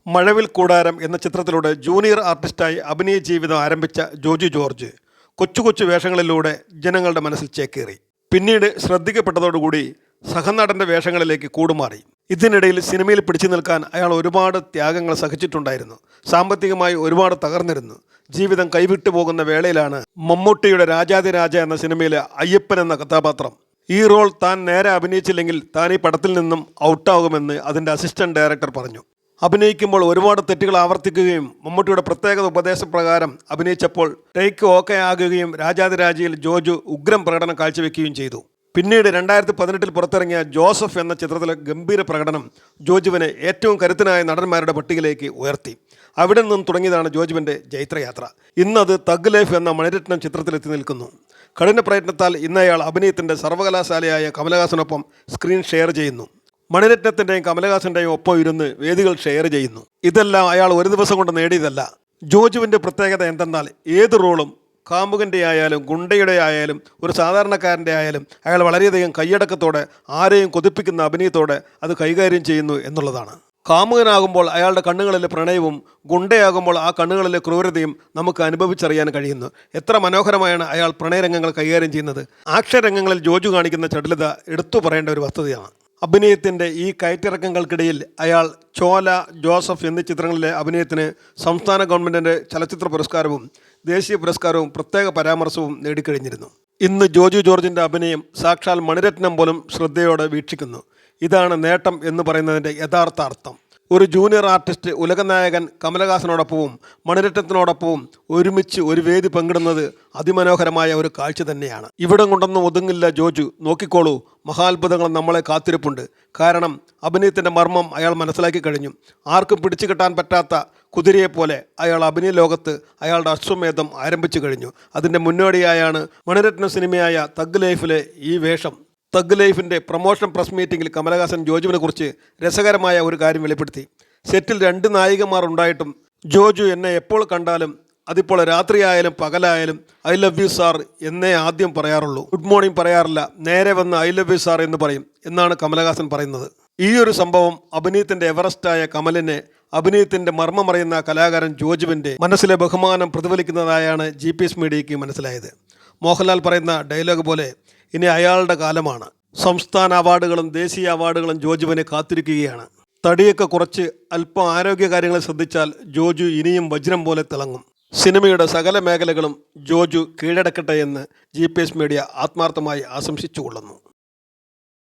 മഴവിൽ കൂടാരം എന്ന ചിത്രത്തിലൂടെ ജൂനിയർ ആർട്ടിസ്റ്റായി അഭിനയ ജീവിതം ആരംഭിച്ച ജോജു ജോർജ് കൊച്ചു കൊച്ചു വേഷങ്ങളിലൂടെ ജനങ്ങളുടെ മനസ്സിൽ ചേക്കേറി. പിന്നീട് ശ്രദ്ധിക്കപ്പെട്ടതോടുകൂടി സഹനടൻ്റെ വേഷങ്ങളിലേക്ക് കൂടുമാറി. ഇതിനിടയിൽ സിനിമയിൽ പിടിച്ചു നിൽക്കാൻ അയാൾ ഒരുപാട് ത്യാഗങ്ങൾ സഹിച്ചിട്ടുണ്ടായിരുന്നു. സാമ്പത്തികമായി ഒരുപാട് തകർന്നിരുന്നു. ജീവിതം കൈവിട്ടു പോകുന്ന വേളയിലാണ് മമ്മൂട്ടിയുടെ രാജാതിരാജ എന്ന സിനിമയിലെ അയ്യപ്പൻ എന്ന കഥാപാത്രം. ഈ റോൾ താൻ നേരെ അഭിനയിച്ചില്ലെങ്കിൽ താൻ ഈ പടത്തിൽ നിന്നും ഔട്ടാകുമെന്ന് അതിൻ്റെ അസിസ്റ്റന്റ് ഡയറക്ടർ പറഞ്ഞു. അഭിനയിക്കുമ്പോൾ ഒരുപാട് തെറ്റുകൾ ആവർത്തിക്കുകയും മമ്മൂട്ടിയുടെ പ്രത്യേക ഉപദേശപ്രകാരം അഭിനയിച്ചപ്പോൾ ടേക്ക് ഓക്കെ ആകുകയും രാജാതിരാജയിൽ ജോജു ഉഗ്രം പ്രകടനം കാഴ്ചവെക്കുകയും ചെയ്തു. പിന്നീട് 2018 പുറത്തിറങ്ങിയ ജോസഫ് എന്ന ചിത്രത്തിലെ ഗംഭീര പ്രകടനം ജോജുവിനെ ഏറ്റവും കരുത്തനായ നടന്മാരുടെ പട്ടികയിലേക്ക് ഉയർത്തി. അവിടെ നിന്നും തുടങ്ങിയതാണ് ജോജുവിൻ്റെ ജൈത്രയാത്ര. ഇന്നത് തഗ് ലൈഫ് എന്ന മണിരത്നം ചിത്രത്തിലെത്തി നിൽക്കുന്നു. കഠിന പ്രയത്നത്താൽ ഇന്ന് അയാൾ അഭിനയത്തിൻ്റെ സർവകലാശാലയായ കമലഹാസനൊപ്പം സ്ക്രീൻ ഷെയർ ചെയ്യുന്നു. മണിരത്നത്തിൻ്റെയും കമലഹാസൻ്റെയും ഒപ്പം ഇരുന്ന് വേദികൾ ഷെയർ ചെയ്യുന്നു. ഇതെല്ലാം അയാൾ ഒരു ദിവസം കൊണ്ട് നേടിയതല്ല. ജോജുവിൻ്റെ പ്രത്യേകത എന്തെന്നാൽ ഏത് റോളും കാമുകൻ്റെ ആയാലും ഗുണ്ടയുടെ ആയാലും ഒരു സാധാരണക്കാരൻ്റെ ആയാലും അയാൾ വളരെയധികം കൈയടക്കത്തോടെ ആരെയും കൊതിപ്പിക്കുന്ന അഭിനയത്തോടെ അത് കൈകാര്യം ചെയ്യുന്നു എന്നുള്ളതാണ്. കാമുകനാകുമ്പോൾ അയാളുടെ കണ്ണുകളിലെ പ്രണയവും ഗുണ്ടയാകുമ്പോൾ ആ കണ്ണുകളിലെ ക്രൂരതയും നമുക്ക് അനുഭവിച്ചറിയാൻ കഴിയുന്നു. എത്ര മനോഹരമായാണ് അയാൾ പ്രണയരംഗങ്ങൾ കൈകാര്യം ചെയ്യുന്നത്. ആക്ഷൻ രംഗങ്ങളിൽ ജോജു കാണിക്കുന്ന ചടുലത എടുത്തു പറയേണ്ട ഒരു വസ്തുതയാണ്. അഭിനയത്തിൻ്റെ ഈ കയറ്റിറക്കങ്ങൾക്കിടയിൽ അയാൾ ചോല, ജോസഫ് എന്നീ ചിത്രങ്ങളിലെ അഭിനയത്തിന് സംസ്ഥാന ഗവൺമെൻറ്റിൻ്റെ ചലച്ചിത്ര പുരസ്കാരവും ദേശീയ പുരസ്കാരവും പ്രത്യേക പരാമർശവും നേടിക്കഴിഞ്ഞിരുന്നു. ഇന്ന് ജോജു ജോർജിൻ്റെ അഭിനയം സാക്ഷാൽ മണിരത്നം പോലും ശ്രദ്ധയോടെ വീക്ഷിക്കുന്നു. ഇതാണ് നേട്ടം എന്ന് പറയുന്നതിൻ്റെ യഥാർത്ഥ അർത്ഥം. ഒരു ജൂനിയർ ആർട്ടിസ്റ്റ് ഉലകനായകൻ കമലഹാസനോടൊപ്പവും മണിരത്നത്തിനോടൊപ്പവും ഒരുമിച്ച് ഒരു വേദി പങ്കിടുന്നത് അതിമനോഹരമായ ഒരു കാഴ്ച തന്നെയാണ്. ഇവിടം കൊണ്ടൊന്നും ഒതുങ്ങില്ല ജോജു. നോക്കിക്കോളൂ, മഹാത്ഭുതങ്ങൾ നമ്മളെ കാത്തിരിപ്പുണ്ട്. കാരണം അഭിനയത്തിൻ്റെ മർമ്മം അയാൾ മനസ്സിലാക്കി കഴിഞ്ഞു. ആർക്കും പിടിച്ചു കെട്ടാൻ പറ്റാത്ത കുതിരയെപ്പോലെ അയാൾ അഭിനയ ലോകത്ത് അയാളുടെ അശ്വമേധം ആരംഭിച്ചു കഴിഞ്ഞു. അതിൻ്റെ മുന്നോടിയായാണ് മണിരത്ന സിനിമയായ തഗ് ലൈഫിലെ ഈ വേഷം. തഗ് ലൈഫിൻ്റെ പ്രൊമോഷൻ പ്രസ് മീറ്റിംഗിൽ കമലഹാസൻ ജോജുവിനെ കുറിച്ച് രസകരമായ ഒരു കാര്യം വെളിപ്പെടുത്തി. സെറ്റിൽ 2 നായികമാർ ഉണ്ടായിട്ടും ജോജു എന്നെ എപ്പോൾ കണ്ടാലും അതിപ്പോൾ രാത്രിയായാലും പകലായാലും ഐ ലവ് യു സാർ എന്നേ ആദ്യം പറയാറുള്ളൂ. ഗുഡ് മോർണിംഗ് പറയാറില്ല. നേരെ വന്ന് ഐ ലവ് യു സാർ എന്ന് പറയും എന്നാണ് കമലഹാസൻ പറയുന്നത്. ഈ ഒരു സംഭവം അഭിനയത്തിൻ്റെ എവറസ്റ്റായ കമലിനെ അഭിനയത്തിൻ്റെ മർമ്മമറിയുന്ന കലാകാരൻ ജോജുവിൻ്റെ മനസ്സിലെ ബഹുമാനം പ്രതിഫലിക്കുന്നതായാണ് GPS മീഡിയയ്ക്ക് മനസ്സിലായത്. മോഹൻലാൽ പറയുന്ന ഡയലോഗ് പോലെ ഇനി അയാളുടെ കാലമാണ്. സംസ്ഥാന അവാർഡുകളും ദേശീയ അവാർഡുകളും ജോജുവിനെ കാത്തിരിക്കുകയാണ്. തടിയൊക്കെ കുറച്ച് അല്പം ആരോഗ്യ കാര്യങ്ങൾ ശ്രദ്ധിച്ചാൽ ജോജു ഇനിയും വജ്രം പോലെ തിളങ്ങും. സിനിമയുടെ സകല മേഖലകളും ജോജു കീഴടക്കട്ടെ എന്ന് GPS മീഡിയ ആത്മാർത്ഥമായി ആശംസിച്ചുകൊള്ളുന്നു.